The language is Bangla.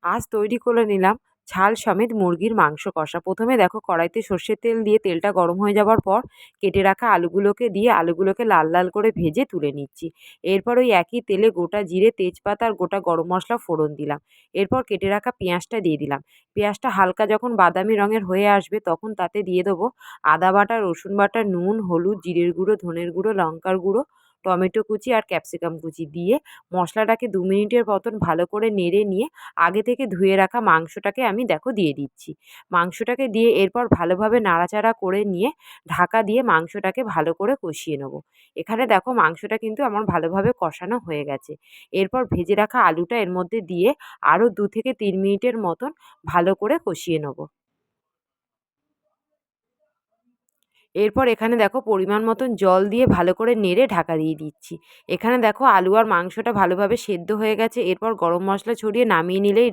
আজ তৈরি করে নিলাম ঝাল সমেত মুরগির মাংস কষা। প্রথমে দেখো কড়াইতে সর্ষের তেল দিয়ে তেলটা গরম হয়ে যাওয়ার পর কেটে রাখা আলুগুলোকে দিয়ে আলুগুলোকে লাল লাল করে ভেজে তুলে নিচ্ছি। এরপর ওই একই তেলে গোটা জিরে, তেজপাতা আর গোটা গরম মশলা ফোড়ন দিলাম। এরপর কেটে রাখা পেঁয়াজটা দিয়ে দিলাম। পেঁয়াজটা হালকা যখন বাদামি রঙের হয়ে আসবে তখন তাতে দিয়ে দেবো আদা বাটা, রসুন বাটা, নুন, হলুদ, জিরের গুঁড়ো, ধনের গুঁড়ো, লঙ্কার গুঁড়ো, টমেটো কুচি আর ক্যাপসিকাম কুচি দিয়ে মশলাটাকে ২ মিনিটের মতন ভালো করে নেড়ে নিয়ে আগে থেকে ধুয়ে রাখা মাংসটাকে আমি দেখো দিয়ে দিচ্ছি। মাংসটাকে দিয়ে এরপর ভালোভাবে নাড়াচাড়া করে নিয়ে ঢাকা দিয়ে মাংসটাকে ভালো করে কষিয়ে নেব। এখানে দেখো মাংসটা কিন্তু আমার ভালোভাবে কষানো হয়ে গেছে। এরপর ভেজে রাখা আলুটা এর মধ্যে দিয়ে আরও ২ থেকে ৩ মিনিটের মতন ভালো করে কষিয়ে নেব। এরপর এখানে দেখো পরিমাণ মতন জল দিয়ে ভালো করে নেড়ে ঢাকা দিয়ে দিচ্ছি। এখানে দেখো আলু আর মাংসটা ভালোভাবে সেদ্ধ হয়ে গেছে। এরপর গরম মশলা ছড়িয়ে নামিয়ে নিলেই